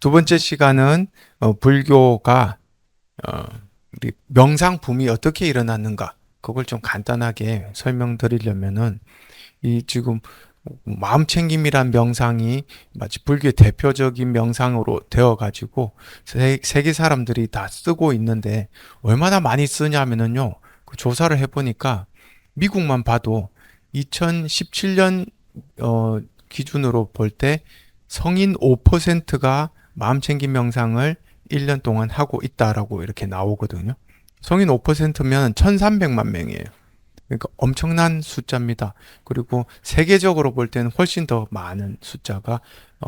두 번째 시간은 불교가 우리 명상붐이 어떻게 일어났는가 그걸 좀 간단하게 설명드리려면은 이 지금 마음챙김이란 명상이 마치 불교의 대표적인 명상으로 되어 가지고 세계 사람들이 다 쓰고 있는데 얼마나 많이 쓰냐면은요, 그 조사를 해보니까 미국만 봐도 2017년 기준으로 볼 때 성인 5%가 마음챙김 명상을 1년 동안 하고 있다라고 이렇게 나오거든요. 성인 5%면 1300만 명이에요. 그러니까 엄청난 숫자입니다. 그리고 세계적으로 볼 때는 훨씬 더 많은 숫자가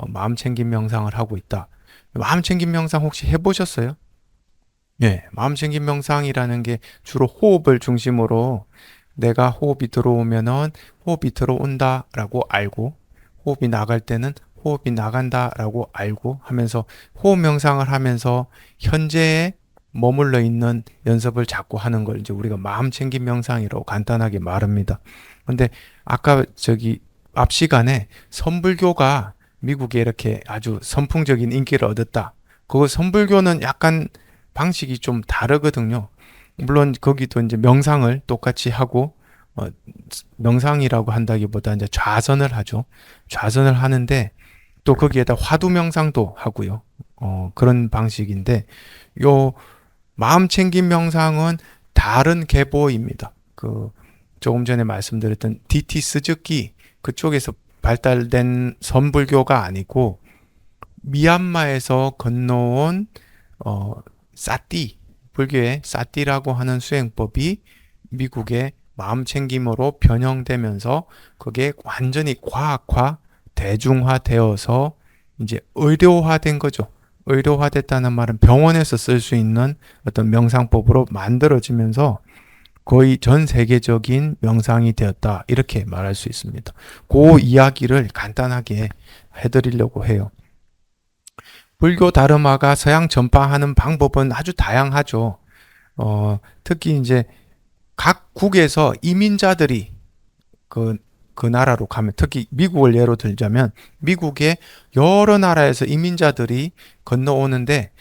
마음챙김 명상을 하고 있다. 마음챙김 명상 혹시 해보셨어요? 예, 마음챙김 명상이라는 게 주로 호흡을 중심으로 내가 호흡이 들어오면은 호흡이 들어온다라고 알고 호흡이 나갈 때는 호흡이 나간다라고 알고 하면서 호흡 명상을 하면서 현재에 머물러 있는 연습을 자꾸 하는 걸 이제 우리가 마음챙김 명상이라고 간단하게 말합니다. 근데 아까 저기 앞 시간에 선불교가 미국에 이렇게 아주 선풍적인 인기를 얻었다. 그 선불교는 약간 방식이 좀 다르거든요. 물론 거기도 이제 명상을 똑같이 하고 어, 명상이라고 한다기보다 이제 좌선을 하죠. 좌선을 하는데 또 거기에다 화두 명상도 하고요. 그런 방식인데 요 마음 챙김 명상은 다른 계보입니다. 그 조금 전에 말씀드렸던 DT 스즈키 그쪽에서 발달된 선불교가 아니고 미얀마에서 건너온 사띠 불교의 사띠라고 하는 수행법이 미국의 마음챙김으로 변형되면서 그게 완전히 과학화, 대중화되어서 이제 의료화된 거죠. 의료화됐다는 말은 병원에서 쓸 수 있는 어떤 명상법으로 만들어지면서 거의 전 세계적인 명상이 되었다. 이렇게 말할 수 있습니다. 그 이야기를 간단하게 해드리려고 해요. 불교 다르마가 서양 전파하는 방법은 아주 다양하죠. 특히 이제 각 국에서 이민자들이 그, 그 나라로 가면, 특히 미국을 예로 들자면, 미국의 여러 나라에서 이민자들이 건너오는데,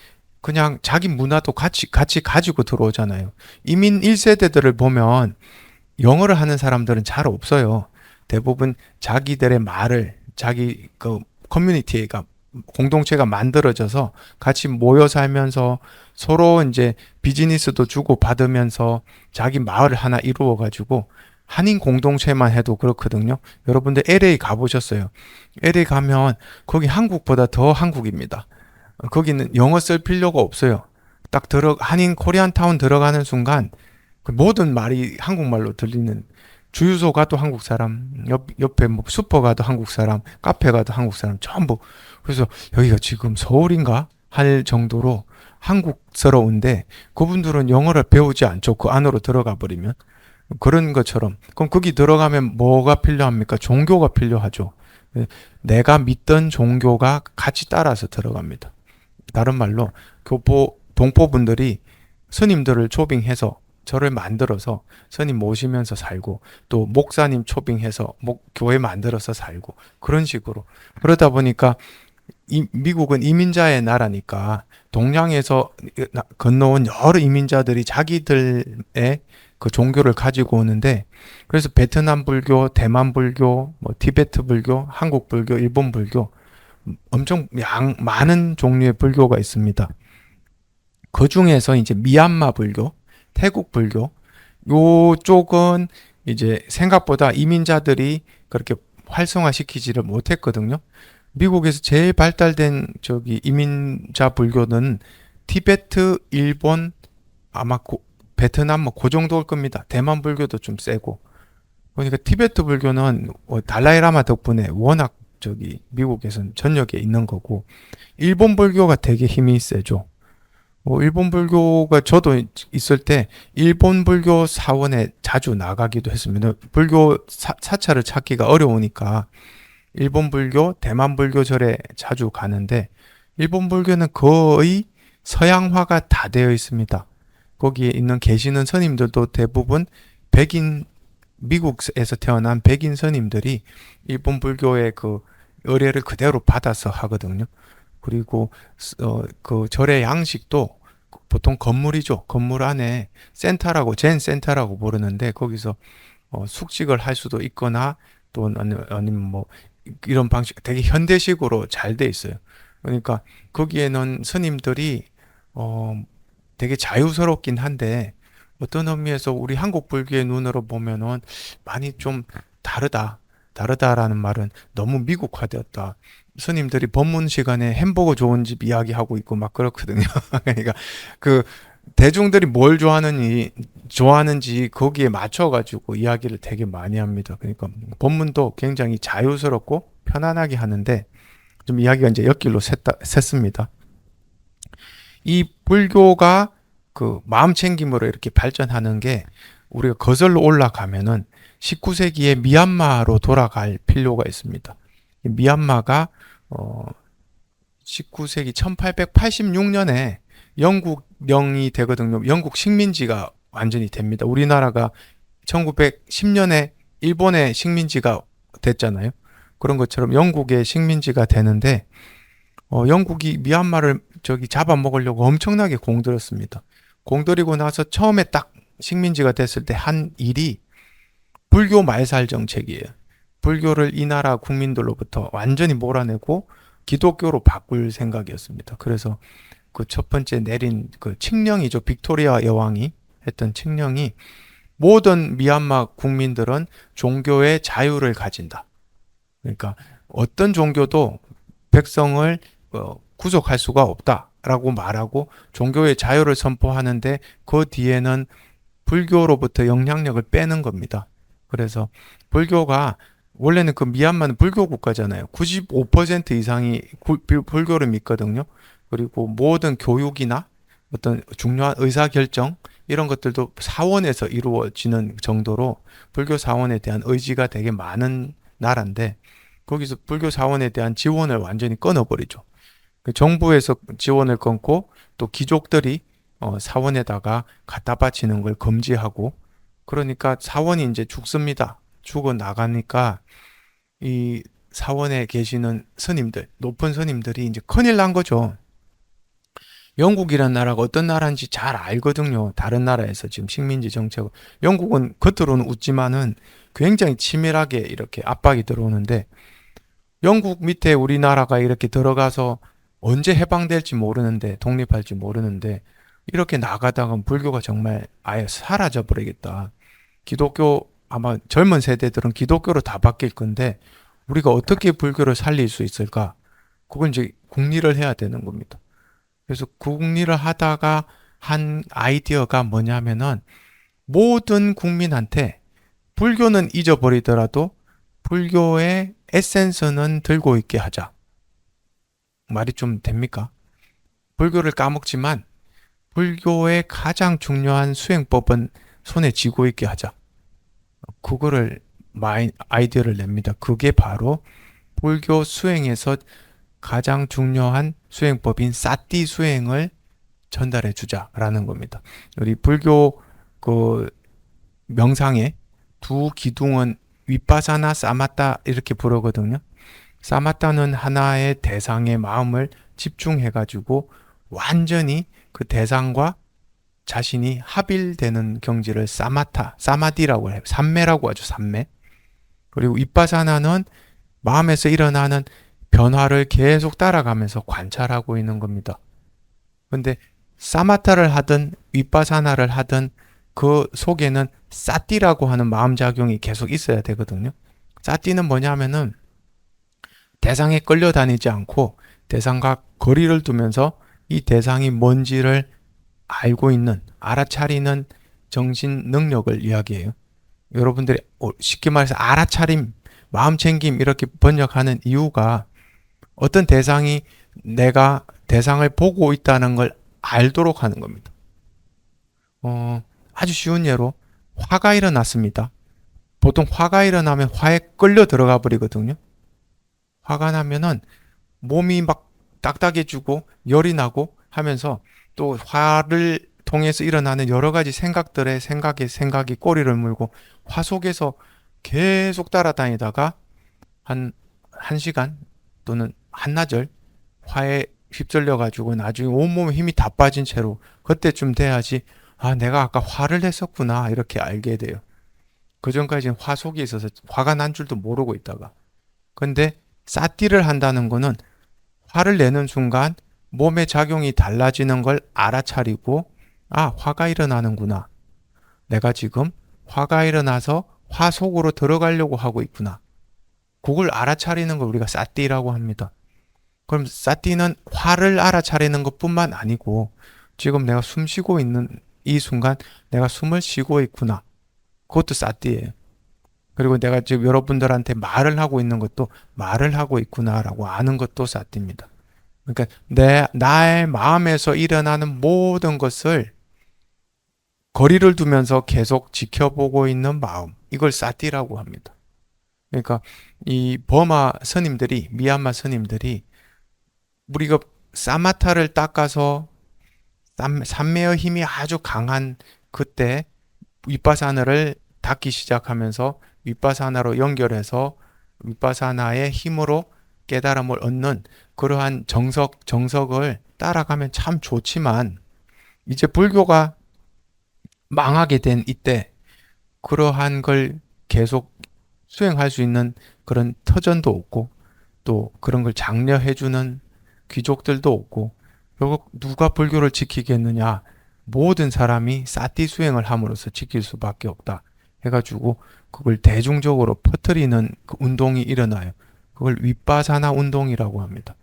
그냥 자기 문화도 같이 가지고 들어오잖아요. 이민 1세대들을 보면, 영어를 하는 사람들은 잘 없어요. 대부분 자기들의 말을, 자기 그 커뮤니티가 공동체가 만들어져서 같이 모여 살면서 서로 이제 비즈니스도 주고 받으면서 자기 마을을 하나 이루어 가지고 한인 공동체만 해도 그렇거든요. 여러분들 LA 가보셨어요? LA 가면 거기 한국보다 더 한국입니다. 거기는 영어 쓸 필요가 없어요. 딱 한인 코리안타운 들어가는 순간 그 모든 말이 한국말로 들리는, 주유소 가도 한국 사람, 옆에 뭐 슈퍼 가도 한국 사람, 카페 가도 한국 사람, 전부. 그래서 여기가 지금 서울인가 할 정도로 한국스러운데 그분들은 영어를 배우지 않죠. 그 안으로 들어가 버리면. 그런 것처럼. 그럼 거기 들어가면 뭐가 필요합니까? 종교가 필요하죠. 내가 믿던 종교가 같이 따라서 들어갑니다. 다른 말로 동포분들이 스님들을 초빙해서 저를 만들어서 스님 모시면서 살고, 또 목사님 초빙해서 교회 만들어서 살고, 그런 식으로. 그러다 보니까 미국은 이민자의 나라니까 동양에서 건너온 여러 이민자들이 자기들의 그 종교를 가지고 오는데, 그래서 베트남 불교, 대만 불교, 뭐 티베트 불교, 한국 불교, 일본 불교, 엄청 많은 종류의 불교가 있습니다. 그 중에서 이제 미얀마 불교, 태국 불교, 요쪽은 이제 생각보다 이민자들이 그렇게 활성화시키지를 못했거든요. 미국에서 제일 발달된 저기 이민자 불교는 티베트, 일본, 아마 베트남 뭐 그 정도일 겁니다. 대만 불교도 좀 세고. 그러니까 티베트 불교는 달라이라마 덕분에 워낙 저기 미국에서는 전역에 있는 거고, 일본 불교가 되게 힘이 세죠. 일본 불교가 저도 있을 때 일본 불교 사원에 자주 나가기도 했습니다. 불교 사찰을 찾기가 어려우니까 일본 불교, 대만 불교절에 자주 가는데, 일본 불교는 거의 서양화가 다 되어 있습니다. 거기에 있는 계시는 스님들도 대부분 백인, 미국에서 태어난 백인 스님들이 일본 불교의 그 의례를 그대로 받아서 하거든요. 그리고 그 절의 양식도 보통 건물이죠. 건물 안에 센터라고 젠 센터라고 부르는데 거기서 숙식을 할 수도 있거나 또 아니면 뭐 이런 방식 되게 현대식으로 잘 돼 있어요. 그러니까 거기에는 스님들이 어 되게 자유스럽긴 한데 어떤 의미에서 우리 한국 불교의 눈으로 보면은 많이 좀 다르다. 다르다라는 말은 너무 미국화되었다. 스님들이 법문 시간에 햄버거 좋은 집 이야기하고 있고 막 그렇거든요. 그러니까 그 대중들이 뭘 좋아하는지 거기에 맞춰가지고 이야기를 되게 많이 합니다. 그러니까 법문도 굉장히 자유스럽고 편안하게 하는데 좀 이야기가 이제 옆길로 샜습니다. 이 불교가 그 마음 챙김으로 이렇게 발전하는 게 우리가 거슬러 올라가면은 19세기에 미얀마로 돌아갈 필요가 있습니다. 미얀마가 어 19세기 1886년에 영국령이 되거든요. 영국 식민지가 완전히 됩니다. 우리나라가 1910년에 일본의 식민지가 됐잖아요. 그런 것처럼 영국의 식민지가 되는데 영국이 미얀마를 저기 잡아먹으려고 엄청나게 공들였습니다. 공들이고 나서 처음에 딱 식민지가 됐을 때 한 일이 불교 말살 정책이에요. 불교를 이 나라 국민들로부터 완전히 몰아내고 기독교로 바꿀 생각이었습니다. 그래서 그 첫 번째 내린 그 칙령이죠. 빅토리아 여왕이 했던 칙령이 모든 미얀마 국민들은 종교의 자유를 가진다. 그러니까 어떤 종교도 백성을 구속할 수가 없다라고 말하고 종교의 자유를 선포하는데 그 뒤에는 불교로부터 영향력을 빼는 겁니다. 그래서 불교가 원래는 그 미얀마는 불교 국가잖아요. 95% 이상이 불교를 믿거든요. 그리고 모든 교육이나 어떤 중요한 의사결정 이런 것들도 사원에서 이루어지는 정도로 불교 사원에 대한 의지가 되게 많은 나라인데 거기서 불교 사원에 대한 지원을 완전히 끊어버리죠. 정부에서 지원을 끊고 또 귀족들이 사원에다가 갖다 바치는 걸 금지하고 그러니까 사원이 이제 죽습니다. 죽어 나가니까 이 사원에 계시는 스님들, 높은 스님들이 이제 큰일 난 거죠. 영국이란 나라가 어떤 나라인지 잘 알거든요. 다른 나라에서 지금 식민지 정책을. 영국은 겉으로는 웃지만은 굉장히 치밀하게 이렇게 압박이 들어오는데 영국 밑에 우리나라가 이렇게 들어가서 언제 해방될지 모르는데 독립할지 모르는데 이렇게 나가다가 불교가 정말 아예 사라져 버리겠다. 기독교 아마 젊은 세대들은 기독교로 다 바뀔 건데 우리가 어떻게 불교를 살릴 수 있을까? 그건 이제 궁리를 해야 되는 겁니다. 그래서 궁리를 하다가 한 아이디어가 뭐냐면은 모든 국민한테 불교는 잊어버리더라도 불교의 에센스는 들고 있게 하자. 말이 좀 됩니까? 불교를 까먹지만 불교의 가장 중요한 수행법은 손에 쥐고 있게 하자. 그거를 아이디어를 냅니다. 그게 바로 불교 수행에서 가장 중요한 수행법인 사띠 수행을 전달해 주자라는 겁니다. 우리 불교 그 명상의 두 기둥은 위파사나 사마타 이렇게 부르거든요. 사마타는 하나의 대상의 마음을 집중해 가지고 완전히 그 대상과 자신이 합일되는 경지를 사마디라고 해요. 삼매라고 하죠. 삼매. 그리고 위파사나는 마음에서 일어나는 변화를 계속 따라가면서 관찰하고 있는 겁니다. 근데 사마타를 하든 위파사나를 하든 그 속에는 사띠라고 하는 마음작용이 계속 있어야 되거든요. 사띠는 뭐냐면은 대상에 끌려다니지 않고 대상과 거리를 두면서 이 대상이 뭔지를 알고 있는, 알아차리는 정신 능력을 이야기해요. 여러분들이 쉽게 말해서 알아차림, 마음챙김 이렇게 번역하는 이유가 어떤 대상이 내가 대상을 보고 있다는 걸 알도록 하는 겁니다. 아주 쉬운 예로 화가 일어났습니다. 보통 화가 일어나면 화에 끌려 들어가 버리거든요. 화가 나면은 몸이 막 딱딱해지고 열이 나고 하면서 또 화를 통해서 일어나는 여러 가지 생각이 꼬리를 물고 화 속에서 계속 따라다니다가 한 시간 또는 한나절 화에 휩쓸려 가지고 나중에 온몸에 힘이 다 빠진 채로 그때쯤 돼야지 아, 내가 아까 화를 냈었구나 이렇게 알게 돼요. 그전까지는 화 속에 있어서 화가 난 줄도 모르고 있다가. 근데 사띠를 한다는 거는 화를 내는 순간 몸의 작용이 달라지는 걸 알아차리고 아, 화가 일어나는구나. 내가 지금 화가 일어나서 화 속으로 들어가려고 하고 있구나. 그걸 알아차리는 걸 우리가 사띠라고 합니다. 그럼 사띠는 화를 알아차리는 것뿐만 아니고 지금 내가 숨 쉬고 있는 이 순간 내가 숨을 쉬고 있구나. 그것도 사띠예요. 그리고 내가 지금 여러분들한테 말을 하고 있는 것도 말을 하고 있구나라고 아는 것도 사띠입니다. 그러니까 나의 마음에서 일어나는 모든 것을 거리를 두면서 계속 지켜보고 있는 마음. 이걸 사띠라고 합니다. 그러니까 이 버마 스님들이, 미얀마 스님들이 우리가 사마타를 닦아서 삼매의 힘이 아주 강한 그때 윗바사나를 닦기 시작하면서 윗바사나로 연결해서 윗바사나의 힘으로 깨달음을 얻는 그러한 정석을 따라가면 참 좋지만 이제 불교가 망하게 된 이때 그러한 걸 계속 수행할 수 있는 그런 터전도 없고 또 그런 걸 장려해주는 귀족들도 없고 결국 누가 불교를 지키겠느냐 모든 사람이 사띠 수행을 함으로써 지킬 수밖에 없다 해가지고 그걸 대중적으로 퍼뜨리는 그 운동이 일어나요. 그걸 윗바사나 운동이라고 합니다.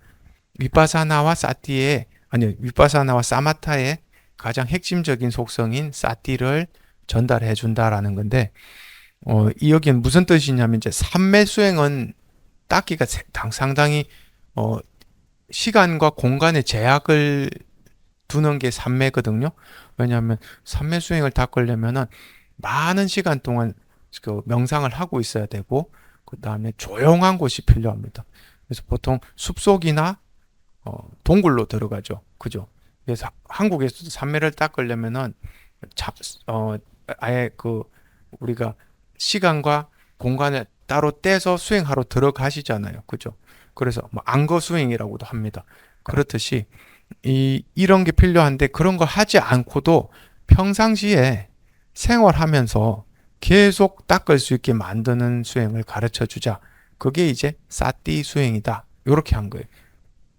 윗바사나와 사띠의 아니 윗바사나와 사마타의 가장 핵심적인 속성인 사띠를 전달해 준다라는 건데 이 여기는 무슨 뜻이냐면 이제 삼매 수행은 닦기가 상당히 시간과 공간의 제약을 두는 게 삼매거든요. 왜냐하면 삼매 수행을 닦으려면은 많은 시간 동안 그 명상을 하고 있어야 되고 그 다음에 조용한 곳이 필요합니다. 그래서 보통 숲속이나 동굴로 들어가죠. 그죠? 그래서 한국에서도 삼매를 닦으려면은 아예 그 우리가 시간과 공간을 따로 떼서 수행하러 들어가시잖아요. 그죠? 그래서 뭐 안거 수행이라고도 합니다. 그렇듯이 이런 게 필요한데 그런 거 하지 않고도 평상시에 생활하면서 계속 닦을 수 있게 만드는 수행을 가르쳐 주자. 그게 이제 사띠 수행이다. 이렇게 한 거예요.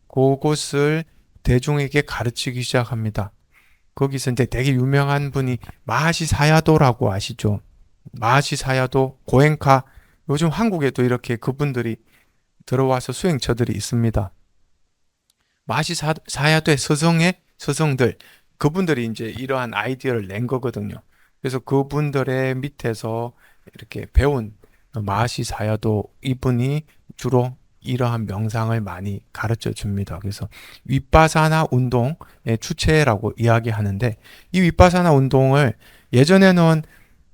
그것을 대중에게 가르치기 시작합니다. 거기서 이제 되게 유명한 분이 마하시 사야도라고 아시죠? 마하시 사야도, 고엔카. 요즘 한국에도 이렇게 그분들이 들어와서 수행처들이 있습니다. 마하시 사야도의 스승들, 그분들이 이제 이러한 아이디어를 낸 거거든요. 그래서 그분들의 밑에서 이렇게 배운 마하시 사야도 이분이 주로 이러한 명상을 많이 가르쳐 줍니다. 그래서 윗바사나 운동의 주체라고 이야기하는데 이 윗바사나 운동을 예전에는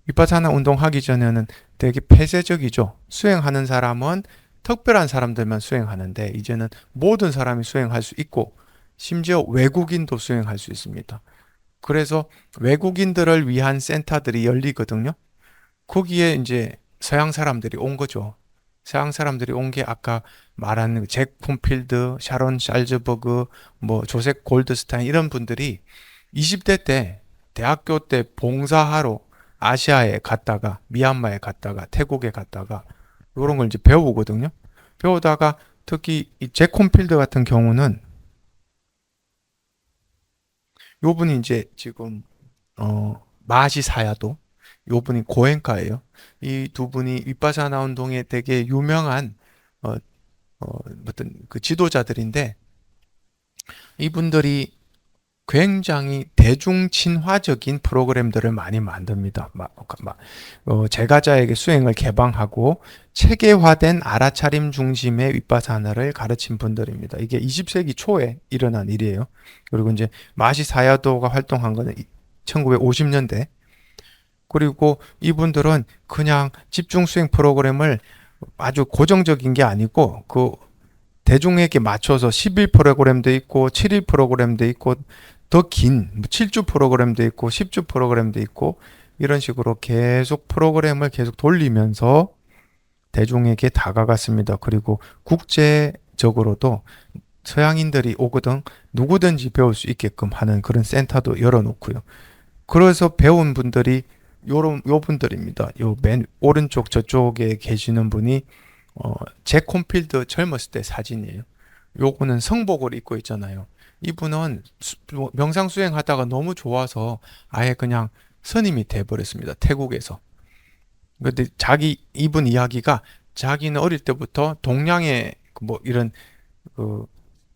윗바사나 운동하기 전에는 되게 폐쇄적이죠. 수행하는 사람은 특별한 사람들만 수행하는데 이제는 모든 사람이 수행할 수 있고 심지어 외국인도 수행할 수 있습니다. 그래서 외국인들을 위한 센터들이 열리거든요. 거기에 이제 서양 사람들이 온 거죠. 서양 사람들이 온 게 아까 말한 잭 폼필드, 샤론 살즈버그, 뭐 조셉 골드스타인 이런 분들이 20대 때 대학교 때 봉사하러 아시아에 갔다가 미얀마에 갔다가 태국에 갔다가 이런 걸 이제 배우거든요. 배우다가 특히 이 잭 콤필드 같은 경우는 요분이 이제 지금 마시 사야도 요분이 고엔카예요. 이 두 분이 윗바사나 운동에 되게 유명한 어, 어떤 그 지도자들인데 이분들이 굉장히 대중 친화적인 프로그램들을 많이 만듭니다. 제가자에게 수행을 개방하고 체계화된 알아차림 중심의 윗바사나를 가르친 분들입니다. 이게 20세기 초에 일어난 일이에요. 그리고 이제 마시 사야도가 활동한 거는 1950년대. 그리고 이분들은 그냥 집중 수행 프로그램을 아주 고정적인 게 아니고 그 대중에게 맞춰서 10일 프로그램도 있고 7일 프로그램도 있고 더 긴 7주 프로그램도 있고 10주 프로그램도 있고 이런 식으로 계속 프로그램을 계속 돌리면서 대중에게 다가갔습니다. 그리고 국제적으로도 서양인들이 오거든 누구든지 배울 수 있게끔 하는 그런 센터도 열어놓고요. 그래서 배운 분들이 요 분들입니다. 요 맨 오른쪽 저쪽에 계시는 분이 잭 콘필드 젊었을 때 사진이에요. 요거는 성복을 입고 있잖아요. 이분은 명상 수행하다가 너무 좋아서 아예 그냥 스님이 돼버렸습니다. 태국에서. 근데 이분 이야기가 자기는 어릴 때부터 동양의 뭐 이런 그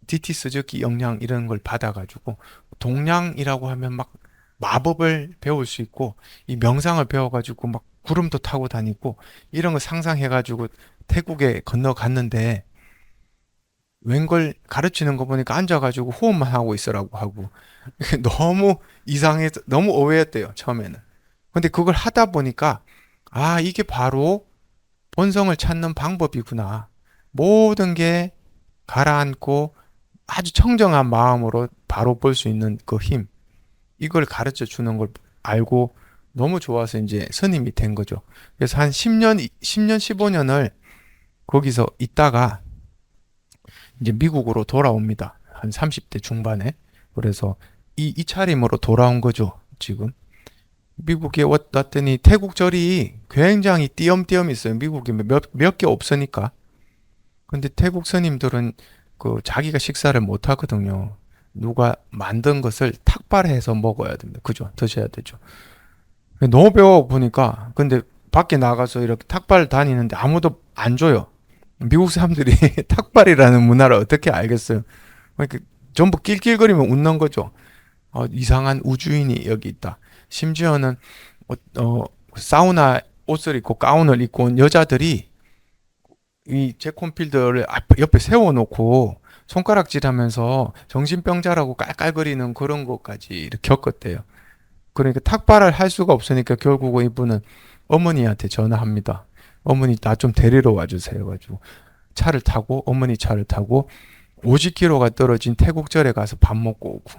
DT 스즈키 영향 이런 걸 받아가지고 동양이라고 하면 막 마법을 배울 수 있고 이 명상을 배워가지고 막 구름도 타고 다니고 이런 거 상상해가지고 태국에 건너갔는데 웬걸 가르치는 거 보니까 앉아가지고 호흡만 하고 있으라고 하고 너무 이상해서 너무 오해했대요 처음에는. 근데 그걸 하다 보니까 아 이게 바로 본성을 찾는 방법이구나. 모든 게 가라앉고 아주 청정한 마음으로 바로 볼 수 있는 그 힘. 이걸 가르쳐 주는 걸 알고 너무 좋아서 이제 스님이 된 거죠. 그래서 한 10년, 15년을 거기서 있다가 이제 미국으로 돌아옵니다. 한 30대 중반에. 그래서 이 차림으로 돌아온 거죠, 지금. 미국에 왔더니 태국 절이 굉장히 띄엄띄엄 있어요. 미국에 몇 개 없으니까. 근데 태국 스님들은 그 자기가 식사를 못 하거든요. 누가 만든 것을 탁발해서 먹어야 됩니다. 그죠? 드셔야 되죠. 너무 배워 보니까 근데 밖에 나가서 이렇게 탁발 다니는데 아무도 안 줘요. 미국 사람들이 탁발이라는 문화를 어떻게 알겠어요? 그러니까 전부 낄낄거리면 웃는 거죠. 이상한 우주인이 여기 있다. 심지어는 사우나 옷을 입고 가운을 입고 온 여자들이 이 제콘필드를 옆에 세워놓고 손가락질하면서 정신병자라고 깔깔거리는 그런 것까지 이렇게 겪었대요. 그러니까 탁발을 할 수가 없으니까 결국은 이분은 어머니한테 전화합니다. 어머니 나 좀 데리러 와주세요. 가지고 차를 타고 어머니 차를 타고 50km가 떨어진 태국절에 가서 밥 먹고 오고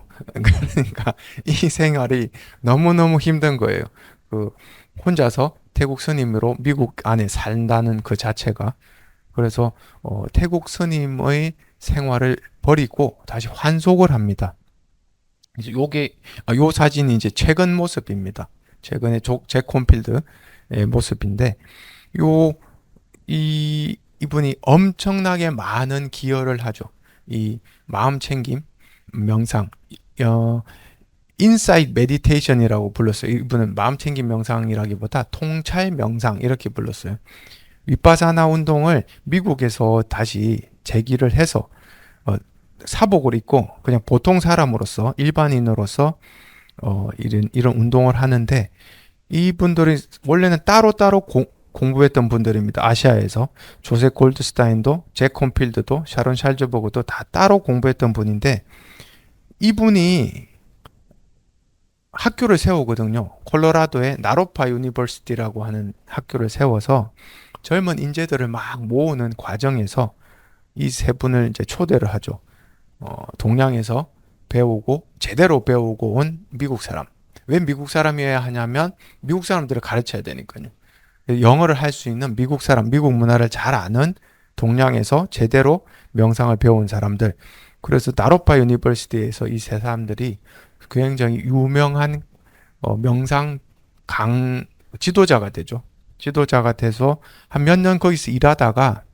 그러니까 이 생활이 너무너무 힘든 거예요. 그 혼자서 태국 스님으로 미국 안에 산다는 그 자체가 그래서 태국 스님의 생활을 버리고 다시 환속을 합니다. 이제 요 사진이 이제 최근 모습입니다. 최근에 잭 콘필드의 모습인데 요 이분이 엄청나게 많은 기여를 하죠. 이 마음 챙김, 명상, 인사이트 메디테이션이라고 불렀어요. 이분은 마음 챙김 명상이라기보다 통찰 명상 이렇게 불렀어요. 위파사나 운동을 미국에서 다시 제기를 해서 사복을 입고 그냥 보통 사람으로서 일반인으로서 이런 운동을 하는데 이분들이 원래는 따로따로 공부했던 분들입니다. 아시아에서 조셉 골드스타인도 잭 콘필드도 샤론 샬즈버그도 다 따로 공부했던 분인데 이분이 학교를 세우거든요. 콜로라도의 나로파 유니버시티라고 하는 학교를 세워서 젊은 인재들을 막 모으는 과정에서 이 세 분을 이제 초대를 하죠. 동양에서 배우고 제대로 배우고 온 미국 사람. 왜 미국 사람이어야 하냐면 미국 사람들을 가르쳐야 되니까요. 영어를 할 수 있는 미국 사람, 미국 문화를 잘 아는 동양에서 제대로 명상을 배운 사람들. 그래서 나로파 유니버시티에서 이 세 사람들이 굉장히 유명한 명상 지도자가 되죠. 지도자가 돼서 한 몇 년 거기서 일하다가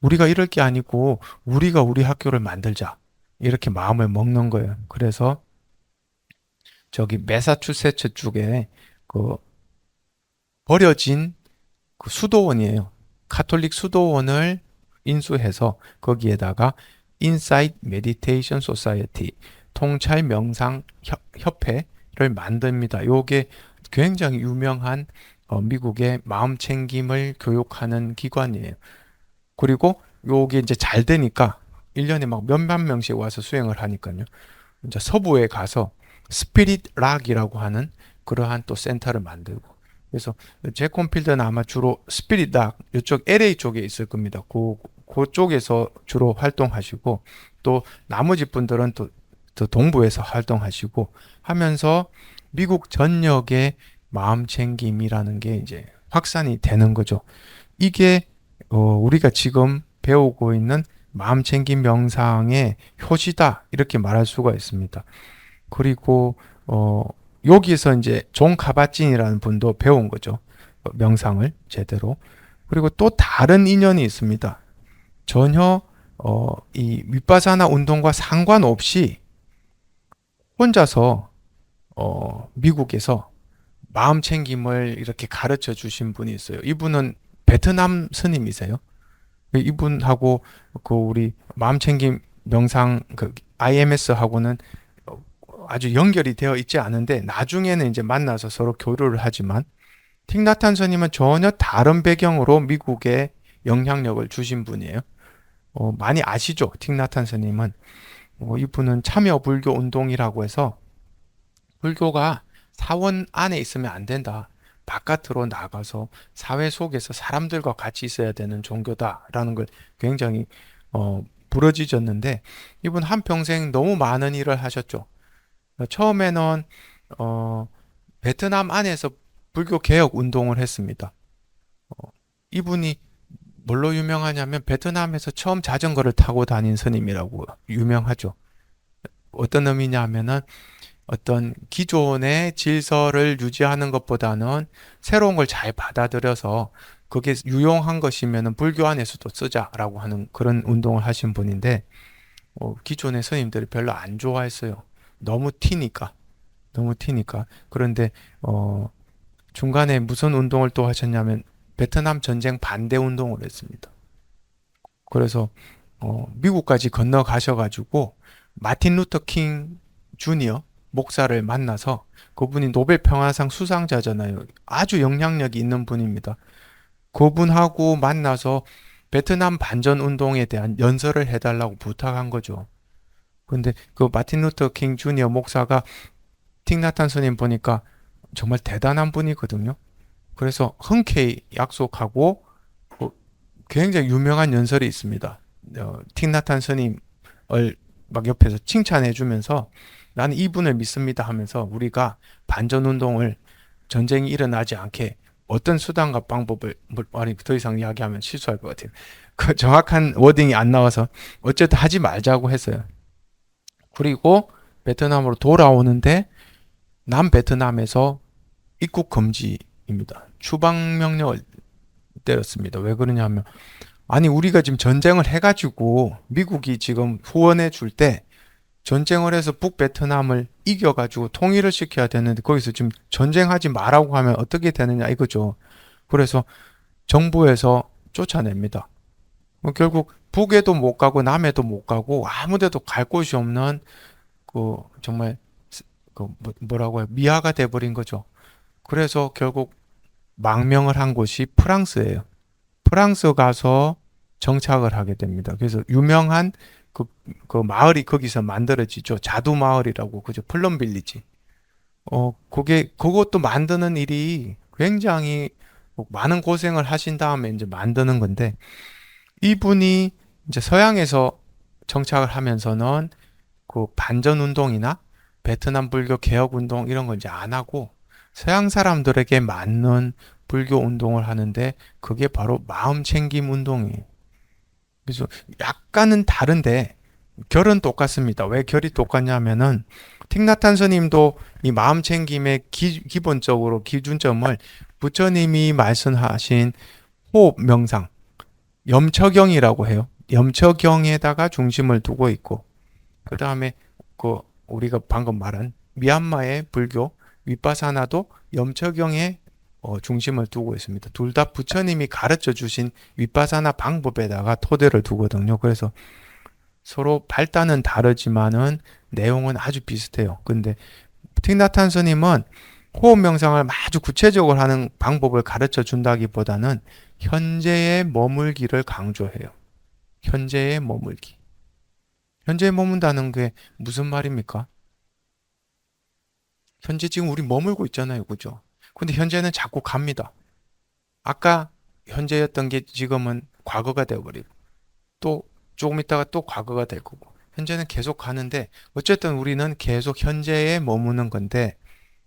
우리가 이럴 게 아니고 우리가 우리 학교를 만들자. 이렇게 마음을 먹는 거예요. 그래서 저기 매사추세츠 쪽에 그 버려진 그 수도원이에요. 카톨릭 수도원을 인수해서 거기에다가 인사이트 메디테이션 소사이어티 통찰 명상 협회를 만듭니다. 요게 굉장히 유명한 미국의 마음 챙김을 교육하는 기관이에요. 그리고 요게 이제 잘 되니까 1년에 막 몇만 명씩 와서 수행을 하니까요. 이제 서부에 가서 스피릿 락이라고 하는 그러한 또 센터를 만들고 그래서 잭 콘필드는 아마 주로 스피릿 락 이쪽 LA 쪽에 있을 겁니다. 그쪽에서 주로 활동하시고 또 나머지 분들은 또 동부에서 활동하시고 하면서 미국 전역의 마음 챙김이라는 게 이제 확산이 되는 거죠. 이게 우리가 지금 배우고 있는 마음챙김 명상의 효시다 이렇게 말할 수가 있습니다. 그리고 여기서 이제 존 카바찐이라는 분도 배운 거죠. 명상을 제대로. 그리고 또 다른 인연이 있습니다. 전혀 이 윗바사나 운동과 상관없이 혼자서 미국에서 마음 챙김을 이렇게 가르쳐 주신 분이 있어요. 이분은 베트남 스님이세요. 이분하고 그 우리 마음 챙김 명상 그 IMS하고는 아주 연결이 되어 있지 않은데 나중에는 이제 만나서 서로 교류를 하지만 틱나탄 스님은 전혀 다른 배경으로 미국에 영향력을 주신 분이에요. 많이 아시죠? 틱나탄 스님은 이분은 참여 불교 운동이라고 해서 불교가 사원 안에 있으면 안 된다. 바깥으로 나가서 사회 속에서 사람들과 같이 있어야 되는 종교다라는 걸 굉장히 부러지셨는데 이분 한평생 너무 많은 일을 하셨죠. 처음에는 어, 베트남 안에서 불교 개혁 운동을 했습니다. 이분이 뭘로 유명하냐면 베트남에서 처음 자전거를 타고 다닌 스님이라고 유명하죠. 어떤 의미냐면은 어떤 기존의 질서를 유지하는 것보다는 새로운 걸 잘 받아들여서 그게 유용한 것이면은 불교 안에서도 쓰자라고 하는 그런 운동을 하신 분인데 기존의 스님들이 별로 안 좋아했어요. 너무 튀니까. 너무 튀니까. 그런데 중간에 무슨 운동을 또 하셨냐면 베트남 전쟁 반대 운동을 했습니다. 그래서 미국까지 건너가셔가지고 마틴 루터 킹 주니어 목사를 만나서 그분이 노벨 평화상 수상자잖아요. 아주 영향력이 있는 분입니다. 그분하고 만나서 베트남 반전 운동에 대한 연설을 해달라고 부탁한 거죠. 근데 그 마틴 루터 킹 주니어 목사가 틱나탄 스님 보니까 정말 대단한 분이거든요. 그래서 흔쾌히 약속하고 굉장히 유명한 연설이 있습니다. 틱나탄 스님을 막 옆에서 칭찬해 주면서 나는 이분을 믿습니다 하면서 우리가 반전운동을 전쟁이 일어나지 않게 어떤 수단과 방법을 아니 더 이상 이야기하면 실수할 것 같아요. 그 정확한 워딩이 안 나와서 어쨌든 하지 말자고 했어요. 그리고 베트남으로 돌아오는데 남베트남에서 입국 금지입니다. 추방 명령을 때렸습니다. 왜 그러냐면 아니 우리가 지금 전쟁을 해가지고 미국이 지금 후원해 줄 때 전쟁을 해서 북베트남을 이겨가지고 통일을 시켜야 되는데 거기서 지금 전쟁하지 말라고 하면 어떻게 되느냐 이거죠. 그래서 정부에서 쫓아냅니다. 결국 북에도 못 가고 남에도 못 가고 아무데도 갈 곳이 없는 그 정말 그 뭐라고 해요? 미아가 돼버린 거죠. 그래서 결국 망명을 한 곳이 프랑스예요. 프랑스 가서 정착을 하게 됩니다. 그래서 유명한 그 마을이 거기서 만들어지죠. 자두 마을이라고 그죠. 플럼 빌리지. 그것도 만드는 일이 굉장히 많은 고생을 하신 다음에 이제 만드는 건데 이분이 이제 서양에서 정착을 하면서는 그 반전 운동이나 베트남 불교 개혁 운동 이런 거 이제 안 하고 서양 사람들에게 맞는 불교 운동을 하는데 그게 바로 마음 챙김 운동이에요. 그래서 약간은 다른데 결은 똑같습니다. 왜 결이 똑같냐면은 틱나탄 스님도 이 마음 챙김의 기본적으로 기준점을 부처님이 말씀하신 호흡 명상, 염처경이라고 해요. 염처경에다가 중심을 두고 있고 그 다음에 그 우리가 방금 말한 미얀마의 불교 윗바사나도 염처경에 중심을 두고 있습니다. 둘 다 부처님이 가르쳐 주신 윗바사나 방법에다가 토대를 두거든요. 그래서 서로 발단은 다르지만은 내용은 아주 비슷해요. 근데 틱나탄 스님은 호흡 명상을 아주 구체적으로 하는 방법을 가르쳐 준다기보다는 현재에 머물기를 강조해요. 현재에 머물기. 현재에 머문다는 게 무슨 말입니까? 현재 지금 우리 머물고 있잖아요. 그죠? 근데 현재는 자꾸 갑니다. 아까 현재였던 게 지금은 과거가 되어버리고 또 조금 있다가 또 과거가 될 거고 현재는 계속 가는데 어쨌든 우리는 계속 현재에 머무는 건데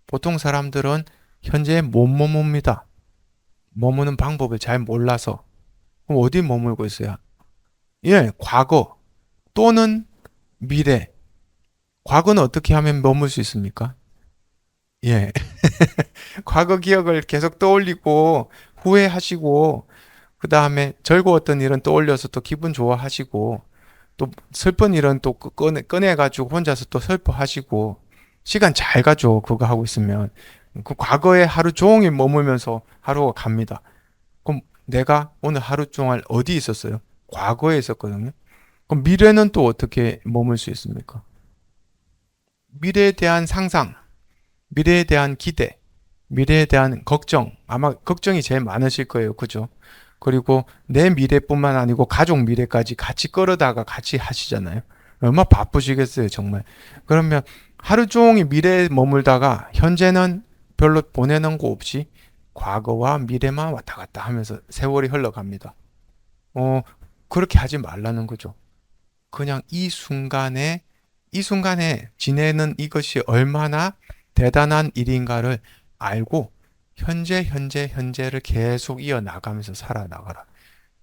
보통 사람들은 현재에 못 머뭅니다. 머무는 방법을 잘 몰라서 그럼 어디 머물고 있어요? 예, 과거 또는 미래. 과거는 어떻게 하면 머물 수 있습니까? 예. 과거 기억을 계속 떠올리고 후회하시고 그 다음에 즐거웠던 일은 떠올려서 또 기분 좋아하시고 또 슬픈 일은 또 꺼내가지고 혼자서 또 슬퍼하시고 시간 잘 가죠. 그거 하고 있으면. 그 과거에 하루 종일 머물면서 하루가 갑니다. 그럼 내가 오늘 하루 종일 어디 있었어요? 과거에 있었거든요. 그럼 미래는 또 어떻게 머물 수 있습니까? 미래에 대한 상상, 미래에 대한 기대, 미래에 대한 걱정. 아마 걱정이 제일 많으실 거예요. 그죠? 그리고 내 미래뿐만 아니고 가족 미래까지 같이 끌어다가 같이 하시잖아요. 얼마나 바쁘시겠어요, 정말. 그러면 하루 종일 미래에 머물다가 현재는 별로 보내는 거 없이 과거와 미래만 왔다 갔다 하면서 세월이 흘러갑니다. 어, 그렇게 하지 말라는 거죠. 그냥 이 순간에 지내는 이것이 얼마나 대단한 일인가를 알고 현재를 계속 이어나가면서 살아나가라.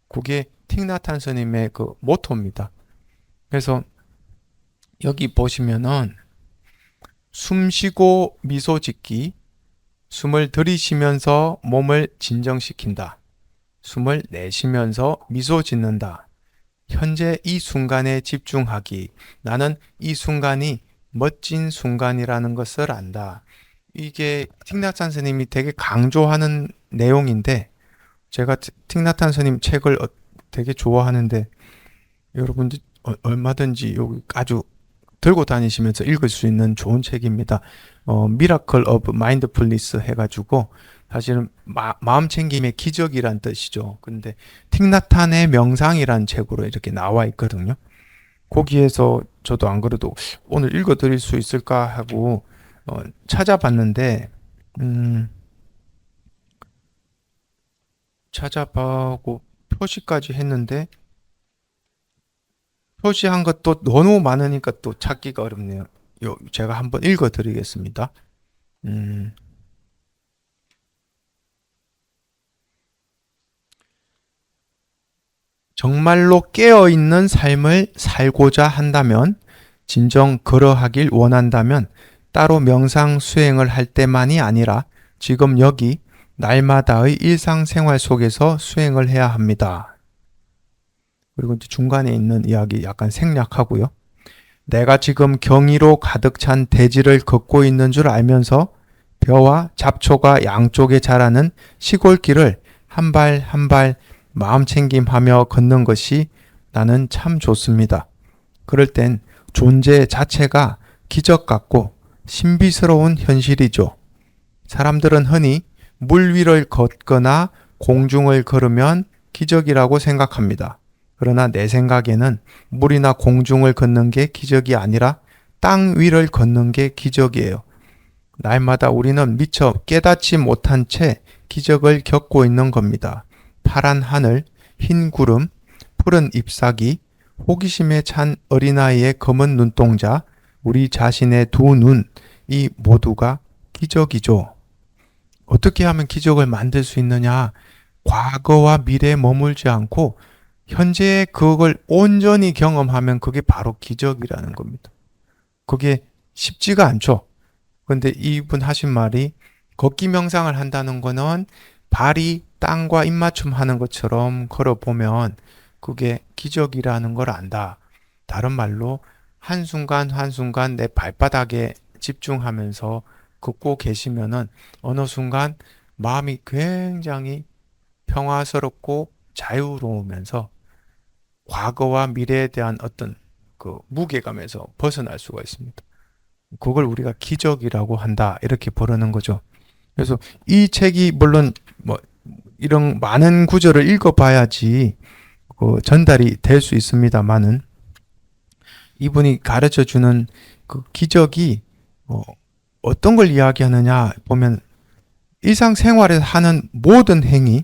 그게 틱나탄 스님의 그 모토입니다. 그래서 여기 보시면은 숨 쉬고 미소 짓기, 숨을 들이쉬면서 몸을 진정시킨다. 숨을 내쉬면서 미소 짓는다. 현재 이 순간에 집중하기. 나는 이 순간이 멋진 순간이라는 것을 안다. 이게 틱나탄 스님이 되게 강조하는 내용인데 제가 틱나탄 스님 책을 되게 좋아하는데 여러분들 얼마든지 여기 아주 들고 다니시면서 읽을 수 있는 좋은 책입니다. 미라클 오브 마인드풀니스 해가지고 사실은 마음 챙김의 기적이란 뜻이죠. 근데 틱나탄의 명상이란 책으로 이렇게 나와 있거든요. 거기에서 저도 안 그래도 오늘 읽어 드릴 수 있을까 하고 찾아봤는데 음, 찾아보고 표시까지 했는데 표시한 것도 너무 많으니까 또 찾기가 어렵네요. 제가 한번 읽어 드리겠습니다. 음, 정말로 깨어있는 삶을 살고자 한다면, 진정 그러하길 원한다면, 따로 명상 수행을 할 때만이 아니라 지금 여기 날마다의 일상생활 속에서 수행을 해야 합니다. 그리고 이제 중간에 있는 이야기 약간 생략하고요. 내가 지금 경이로 가득 찬 대지를 걷고 있는 줄 알면서 벼와 잡초가 양쪽에 자라는 시골길을 한 발 한 발 마음 챙김하며 걷는 것이 나는 참 좋습니다. 그럴 땐 존재 자체가 기적 같고 신비스러운 현실이죠. 사람들은 흔히 물 위를 걷거나 공중을 걸으면 기적이라고 생각합니다. 그러나 내 생각에는 물이나 공중을 걷는 게 기적이 아니라 땅 위를 걷는 게 기적이에요. 날마다 우리는 미처 깨닫지 못한 채 기적을 겪고 있는 겁니다. 파란 하늘, 흰 구름, 푸른 잎사귀, 호기심에 찬 어린아이의 검은 눈동자, 우리 자신의 두 눈, 이 모두가 기적이죠. 어떻게 하면 기적을 만들 수 있느냐? 과거와 미래에 머물지 않고 현재의 그걸 온전히 경험하면 그게 바로 기적이라는 겁니다. 그게 쉽지가 않죠. 근데 이분 하신 말이 걷기 명상을 한다는 거는 발이 땅과 입맞춤 하는 것처럼 걸어보면 그게 기적이라는 걸 안다. 다른 말로 한순간 한순간 내 발바닥에 집중하면서 걷고 계시면은 어느 순간 마음이 굉장히 평화스럽고 자유로우면서 과거와 미래에 대한 어떤 그 무게감에서 벗어날 수가 있습니다. 그걸 우리가 기적이라고 한다. 이렇게 부르는 거죠. 그래서 이 책이 물론 뭐 이런 많은 구절을 읽어봐야지 전달이 될 수 있습니다만은 이분이 가르쳐 주는 그 기적이 어떤 걸 이야기하느냐 보면 일상생활에서 하는 모든 행위,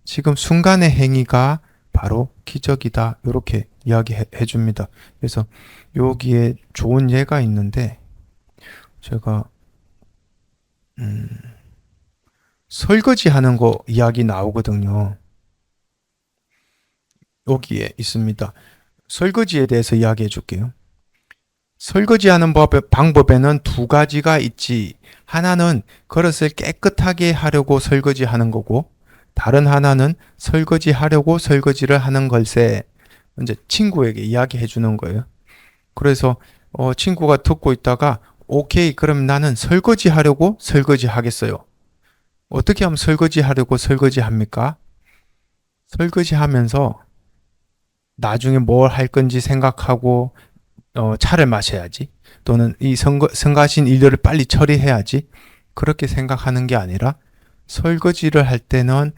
지금 순간의 행위가 바로 기적이다. 이렇게 이야기해 줍니다. 그래서 여기에 좋은 예가 있는데 제가 설거지 하는 거 이야기 나오거든요. 여기에 있습니다. 설거지에 대해서 이야기해 줄게요. 설거지하는 방법에는 두 가지가 있지. 하나는 그릇을 깨끗하게 하려고 설거지하는 거고, 다른 하나는 설거지하려고 설거지를 하는 걸세. 이제 친구에게 이야기해 주는 거예요. 그래서 친구가 듣고 있다가 오케이, 그럼 나는 설거지하려고 설거지하겠어요. 어떻게 하면 설거지하려고 설거지합니까? 설거지하면서 나중에 뭘 할 건지 생각하고 차를 마셔야지. 또는 이 성가신 일들을 빨리 처리해야지. 그렇게 생각하는 게 아니라 설거지를 할 때는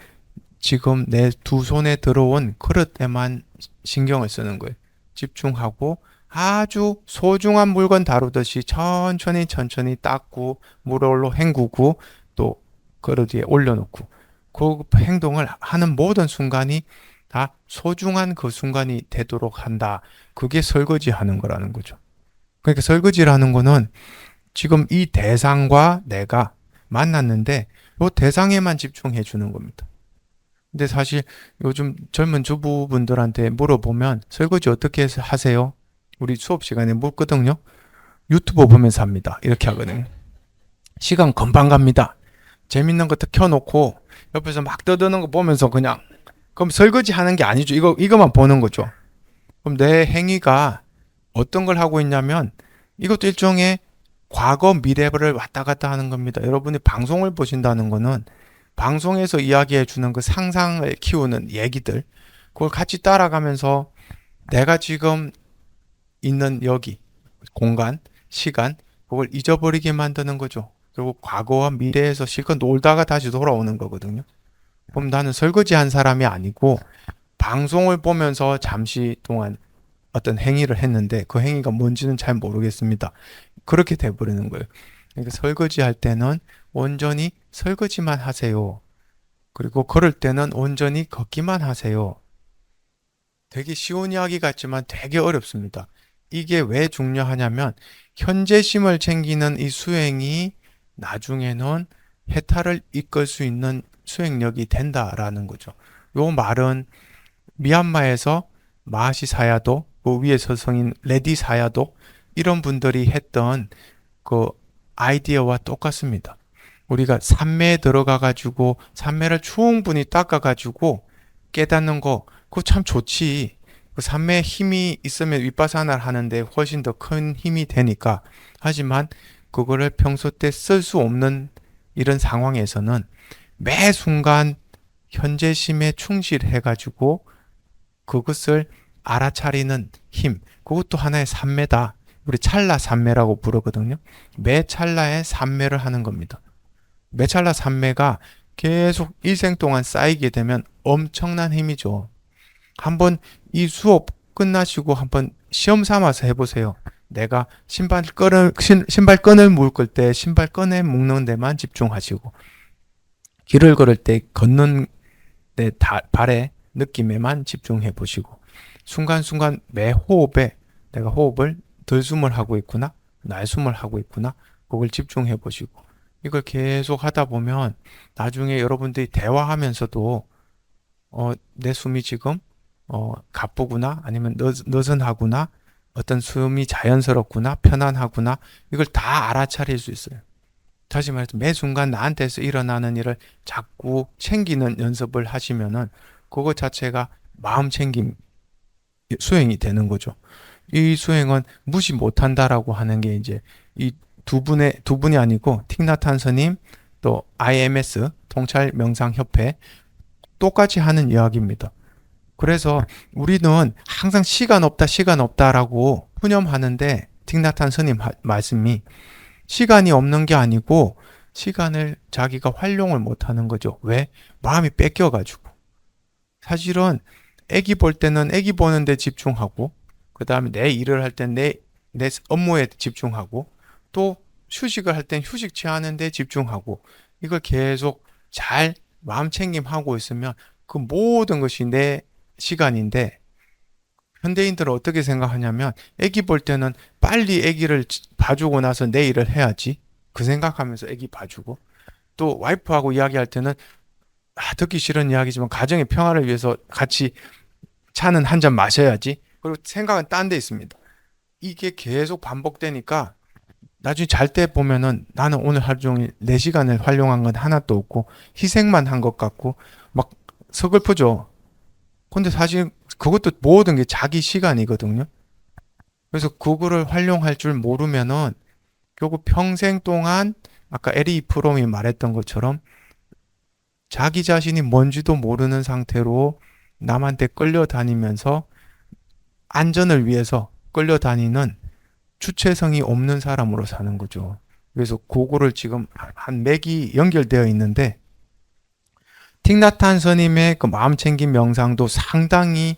지금 내 두 손에 들어온 그릇에만 신경을 쓰는 거예요. 집중하고 아주 소중한 물건 다루듯이 천천히 천천히 닦고 물로 헹구고 또 그릇 위에 올려놓고 그 행동을 하는 모든 순간이 다 소중한 그 순간이 되도록 한다. 그게 설거지 하는 거라는 거죠. 그러니까 설거지라는 거는 지금 이 대상과 내가 만났는데 이 대상에만 집중해 주는 겁니다. 근데 사실 요즘 젊은 주부분들한테 물어보면 설거지 어떻게 하세요? 우리 수업 시간에 묻거든요. 유튜브 보면서 합니다. 이렇게 하거든요. 시간 금방 갑니다. 재밌는 것도 켜놓고 옆에서 막 떠드는 거 보면서 그냥 그럼 설거지 하는 게 아니죠. 이거만 보는 거죠. 그럼 내 행위가 어떤 걸 하고 있냐면 이것도 일종의 과거 미래를 왔다 갔다 하는 겁니다. 여러분이 방송을 보신다는 거는 방송에서 이야기해 주는 그 상상을 키우는 얘기들 그걸 같이 따라가면서 내가 지금 있는 여기 공간, 시간 그걸 잊어버리게 만드는 거죠. 그리고 과거와 미래에서 실컷 놀다가 다시 돌아오는 거거든요. 그럼 나는 설거지 한 사람이 아니고 방송을 보면서 잠시 동안 어떤 행위를 했는데 그 행위가 뭔지는 잘 모르겠습니다. 그렇게 돼버리는 거예요. 그러니까 설거지 할 때는 온전히 설거지만 하세요. 그리고 걸을 때는 온전히 걷기만 하세요. 되게 쉬운 이야기 같지만 되게 어렵습니다. 이게 왜 중요하냐면 현재심을 챙기는 이 수행이 나중에는 해탈을 이끌 수 있는 수행력이 된다라는 거죠. 요 말은 미얀마에서 마하시 사야도, 그 위에 서성인 레디 사야도 이런 분들이 했던 그 아이디어와 똑같습니다. 우리가 산매에 들어가 가지고 산매를 충분히 닦아 가지고 깨닫는 거 그거 참 좋지. 그 산매에 힘이 있으면 윗바사나를 하는데 훨씬 더 큰 힘이 되니까. 하지만 그거를 평소 때 쓸 수 없는 이런 상황에서는 매 순간 현재심에 충실해 가지고 그것을 알아차리는 힘. 그것도 하나의 산매다. 우리 찰나 산매라고 부르거든요. 매 찰나에 산매를 하는 겁니다. 매 찰나 산매가 계속 일생 동안 쌓이게 되면 엄청난 힘이죠. 한번 이 수업 끝나시고 한번 시험 삼아서 해보세요. 내가 신발끈을 묶을 때 신발끈에 묶는 데만 집중하시고 길을 걸을 때 걷는 내 발의 느낌에만 집중해 보시고 순간순간 매 호흡에 내가 호흡을 들숨을 하고 있구나 날숨을 하고 있구나 그걸 집중해 보시고 이걸 계속 하다 보면 나중에 여러분들이 대화하면서도 내 숨이 지금 가쁘구나 아니면 느슨하구나 어떤 숨이 자연스럽구나 편안하구나 이걸 다 알아차릴 수 있어요. 다시 말해서 매 순간 나한테서 일어나는 일을 자꾸 챙기는 연습을 하시면은 그것 자체가 마음 챙김 수행이 되는 거죠. 이 수행은 무시 못한다라고 하는 게 이제 이 두 분이 아니고 틱나탄 스님 또 IMS 통찰 명상 협회 똑같이 하는 이야기입니다. 그래서 우리는 항상 시간 없다라고 푸념하는데 틱나탄 스님 말씀이 시간이 없는 게 아니고 시간을 자기가 활용을 못 하는 거죠. 왜? 마음이 뺏겨가지고. 사실은 애기 볼 때는 애기 보는데 집중하고 그 다음에 내 일을 할 땐 내 업무에 집중하고 또 휴식을 할 땐 휴식 취하는데 집중하고 이걸 계속 잘 마음 챙김하고 있으면 그 모든 것이 내 시간인데 현대인들은 어떻게 생각하냐면 애기 볼 때는 빨리 애기를 봐주고 나서 내 일을 해야지 그 생각하면서 애기 봐주고 또 와이프하고 이야기할 때는 듣기 싫은 이야기지만 가정의 평화를 위해서 같이 차는 한 잔 마셔야지 그리고 생각은 딴 데 있습니다. 이게 계속 반복되니까 나중에 잘 때 보면은 나는 오늘 하루 종일 4시간을 활용한 건 하나도 없고 희생만 한 것 같고 막 서글프죠. 근데 사실 그것도 모든 게 자기 시간이거든요. 그래서 그거를 활용할 줄 모르면은 결국 평생 동안 아까 에리 프롬이 말했던 것처럼 자기 자신이 뭔지도 모르는 상태로 남한테 끌려다니면서 안전을 위해서 끌려다니는 주체성이 없는 사람으로 사는 거죠. 그래서 그거를 지금 한 맥이 연결되어 있는데 틱나탄 스님의 그 마음 챙김 명상도 상당히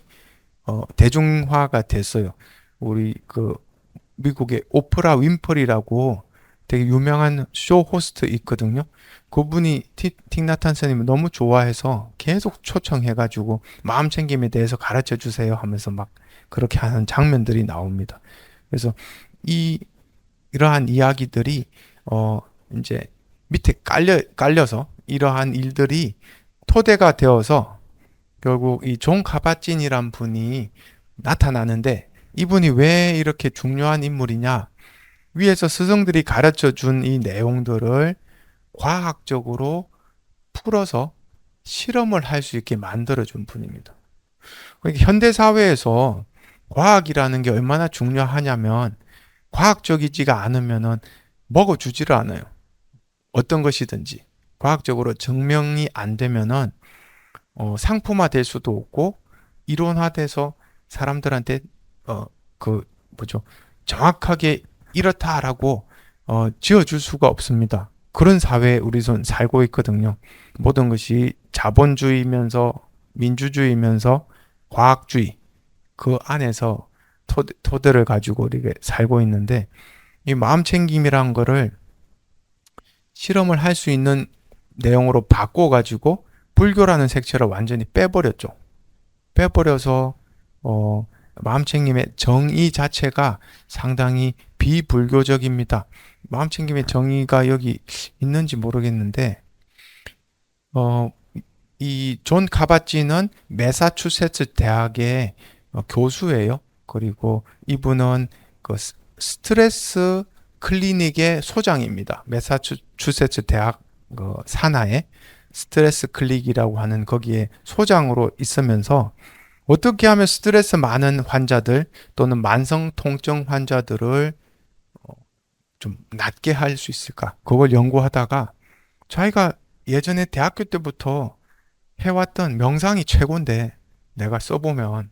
대중화가 됐어요. 우리 그 미국의 오프라 윈퍼리라고 되게 유명한 쇼 호스트 있거든요. 그분이 틱나탄 스님을 너무 좋아해서 계속 초청해가지고 마음 챙김에 대해서 가르쳐 주세요 하면서 막 그렇게 하는 장면들이 나옵니다. 그래서 이 이러한 이야기들이 어 이제 밑에 깔려서 이러한 일들이 토대가 되어서 결국 이 존 카바찐이란 분이 나타나는데 이분이 왜 이렇게 중요한 인물이냐? 위에서 스승들이 가르쳐 준 이 내용들을 과학적으로 풀어서 실험을 할 수 있게 만들어 준 분입니다. 그러니까 현대 사회에서 과학이라는 게 얼마나 중요하냐면 과학적이지가 않으면은 먹어주지를 않아요. 어떤 것이든지 과학적으로 증명이 안 되면은 상품화 될 수도 없고 이론화돼서 사람들한테 그 뭐죠 정확하게 이렇다라고 지어줄 수가 없습니다. 그런 사회에 우리 선 살고 있거든요. 모든 것이 자본주의면서 민주주의면서 과학주의 그 안에서 토대를 가지고 우리가 살고 있는데 이 마음챙김이란 거를 실험을 할 수 있는 내용으로 바꿔가지고 불교라는 색채를 완전히 빼버렸죠. 빼버려서 마음챙김의 정의 자체가 상당히 비불교적입니다. 마음챙김의 정의가 여기 있는지 모르겠는데 이 존 카바찌는 매사추세츠 대학의 교수예요. 그리고 이분은 그 스트레스 클리닉의 소장입니다. 매사추세츠 대학 산하에 스트레스 클리닉이라고 하는 거기에 소장으로 있으면서 어떻게 하면 스트레스 많은 환자들 또는 만성 통증 환자들을 좀 낫게 할 수 있을까? 그걸 연구하다가 자기가 예전에 대학교 때부터 해왔던 명상이 최고인데 내가 써보면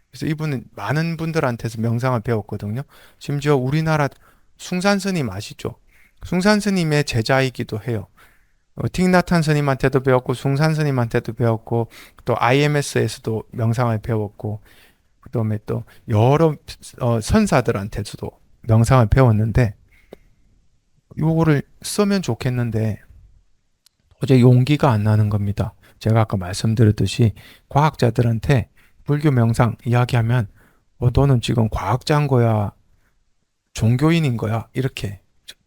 그래서 이분은 많은 분들한테서 명상을 배웠거든요. 심지어 우리나라 숭산 스님 아시죠? 숭산 스님의 제자이기도 해요. 틱나탄 스님한테도 배웠고 숭산 스님한테도 배웠고 또 IMS에서도 명상을 배웠고 그다음에 또 여러 선사들한테서도 명상을 배웠는데 요거를 쓰면 좋겠는데 도저히 용기가 안 나는 겁니다. 제가 아까 말씀드렸듯이 과학자들한테 불교 명상 이야기하면 너는 지금 과학자인 거야 종교인인 거야 이렇게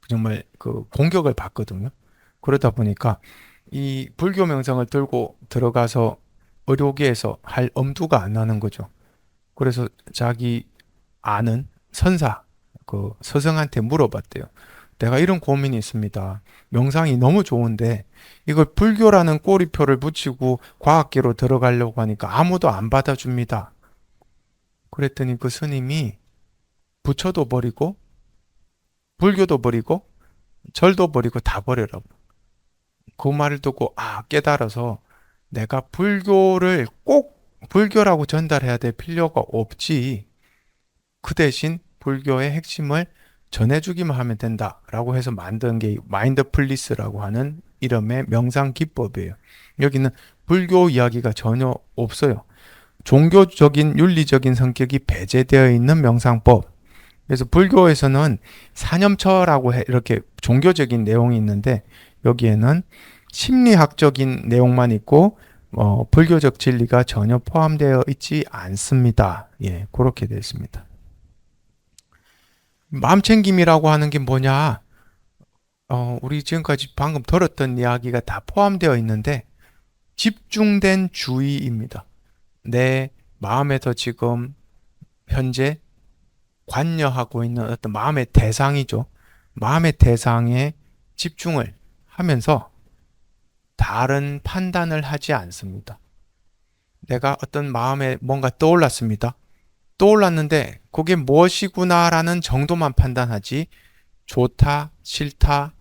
정말 그 공격을 받거든요. 그러다 보니까 이 불교 명상을 들고 들어가서 의료계에서 할 엄두가 안 나는 거죠. 그래서 자기 아는 선사 그 스승한테 물어봤대요. 내가 이런 고민이 있습니다. 명상이 너무 좋은데 이걸 불교라는 꼬리표를 붙이고 과학계로 들어가려고 하니까 아무도 안 받아줍니다. 그랬더니 그 스님이 부처도 버리고 불교도 버리고 절도 버리고 다 버리라고. 그 말을 듣고 깨달아서 내가 불교를 꼭 불교라고 전달해야 될 필요가 없지. 그 대신 불교의 핵심을 전해주기만 하면 된다라고 해서 만든 게 마인드풀리스라고 하는 이름의 명상 기법이에요. 여기는 불교 이야기가 전혀 없어요. 종교적인 윤리적인 성격이 배제되어 있는 명상법. 그래서 불교에서는 사념처라고 이렇게 종교적인 내용이 있는데 여기에는 심리학적인 내용만 있고 불교적 진리가 전혀 포함되어 있지 않습니다. 예, 그렇게 되어 있습니다. 마음챙김이라고 하는 게 뭐냐? 우리 지금까지 방금 들었던 이야기가 다 포함되어 있는데 집중된 주의입니다. 내 마음에서 지금 현재 관여하고 있는 어떤 마음의 대상이죠. 마음의 대상에 집중을 하면서 다른 판단을 하지 않습니다. 내가 어떤 마음에 뭔가 떠올랐습니다. 떠올랐는데 그게 무엇이구나라는 정도만 판단하지 좋다, 싫다,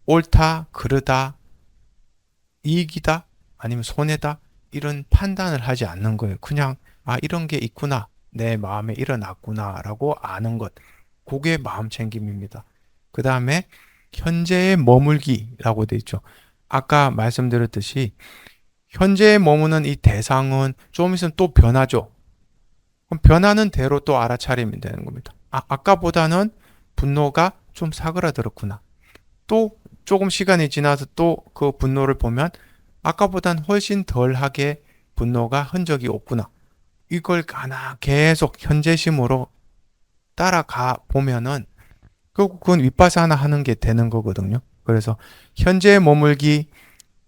옳다, 그르다, 이익이다, 아니면 손해다 이런 판단을 하지 않는 거예요. 그냥 이런 게 있구나. 내 마음에 일어났구나라고 아는 것. 그게 마음 챙김입니다. 그 다음에 현재에 머물기라고 돼 있죠. 아까 말씀드렸듯이 현재에 머무는 이 대상은 좀 있으면 또 변하죠. 그럼 변하는 대로 또 알아차리면 되는 겁니다. 아까보다는 분노가 좀 사그라들었구나. 또 조금 시간이 지나서 또 그 분노를 보면 아까보단 훨씬 덜하게 분노가 흔적이 없구나. 이걸 하나 계속 현재심으로 따라가 보면은 결국 그건 윗바사나 하는 게 되는 거거든요. 그래서 현재에 머물기,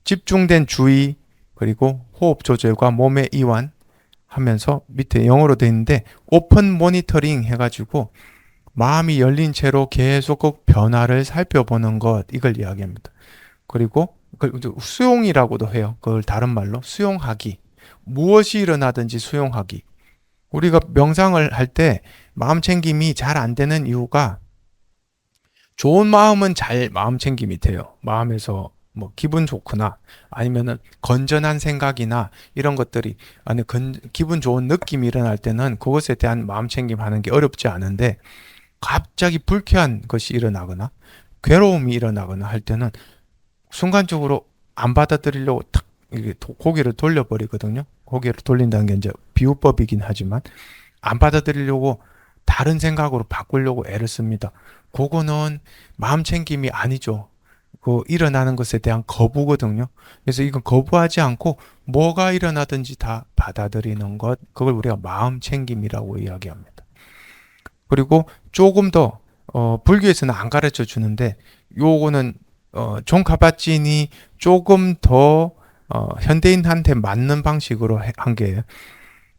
집중된 주의, 그리고 호흡 조절과 몸의 이완 하면서 밑에 영어로 돼 있는데 오픈 모니터링 해가지고 마음이 열린 채로 계속 그 변화를 살펴보는 것 이걸 이야기합니다. 그리고 수용이라고도 해요. 그걸 다른 말로 수용하기. 무엇이 일어나든지 수용하기. 우리가 명상을 할 때 마음 챙김이 잘 안 되는 이유가 좋은 마음은 잘 마음 챙김이 돼요. 마음에서 뭐 기분 좋거나 아니면은 건전한 생각이나 이런 것들이 기분 좋은 느낌이 일어날 때는 그것에 대한 마음 챙김 하는 게 어렵지 않은데 갑자기 불쾌한 것이 일어나거나 괴로움이 일어나거나 할 때는 순간적으로 안 받아들이려고 탁 고개를 돌려버리거든요. 고개를 돌린다는 게 이제 비유법이긴 하지만 안 받아들이려고 다른 생각으로 바꾸려고 애를 씁니다. 그거는 마음 챙김이 아니죠. 그 일어나는 것에 대한 거부거든요. 그래서 이건 거부하지 않고 뭐가 일어나든지 다 받아들이는 것, 그걸 우리가 마음 챙김이라고 이야기합니다. 그리고 조금 더 불교에서는 안 가르쳐 주는데 요거는 존 카바찌니 조금 더 현대인한테 맞는 방식으로 한 게예요.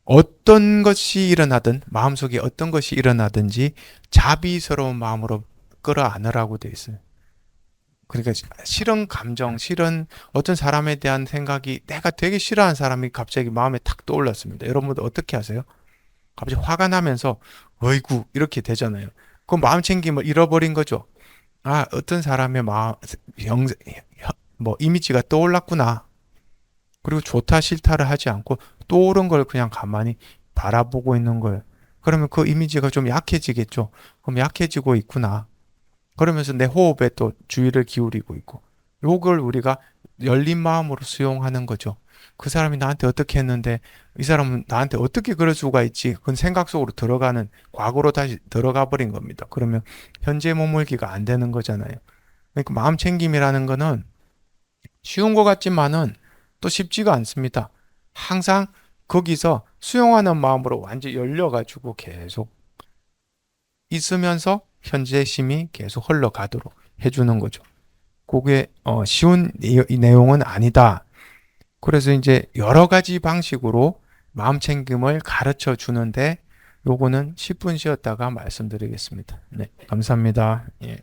어떤 것이 일어나든 마음속에 어떤 것이 일어나든지 자비스러운 마음으로 끌어안으라고 돼 있어요. 그러니까 싫은 감정, 싫은 어떤 사람에 대한 생각이 내가 되게 싫어하는 사람이 갑자기 마음에 탁 떠올랐습니다. 여러분들 어떻게 하세요? 갑자기 화가 나면서 어이구 이렇게 되잖아요. 그 마음 챙김을 잃어버린 거죠. 어떤 사람의 마음 뭐 이미지가 떠올랐구나. 그리고 좋다 싫다를 하지 않고 떠오른 걸 그냥 가만히 바라보고 있는 거예요. 그러면 그 이미지가 좀 약해지겠죠. 그럼 약해지고 있구나. 그러면서 내 호흡에 또 주의를 기울이고 있고. 요걸 우리가 열린 마음으로 수용하는 거죠. 그 사람이 나한테 어떻게 했는데 이 사람은 나한테 어떻게 그럴 수가 있지? 그건 생각 속으로 들어가는 과거로 다시 들어가 버린 겁니다. 그러면 현재 머물기가 안 되는 거잖아요. 그러니까 마음 챙김이라는 거는 쉬운 것 같지만은 또 쉽지가 않습니다. 항상 거기서 수용하는 마음으로 완전히 열려가지고 계속 있으면서 현재심이 계속 흘러가도록 해주는 거죠. 그게 쉬운 이 내용은 아니다. 그래서 이제 여러 가지 방식으로 마음 챙김을 가르쳐 주는데 요거는 10분 쉬었다가 말씀드리겠습니다. 네, 감사합니다. 예.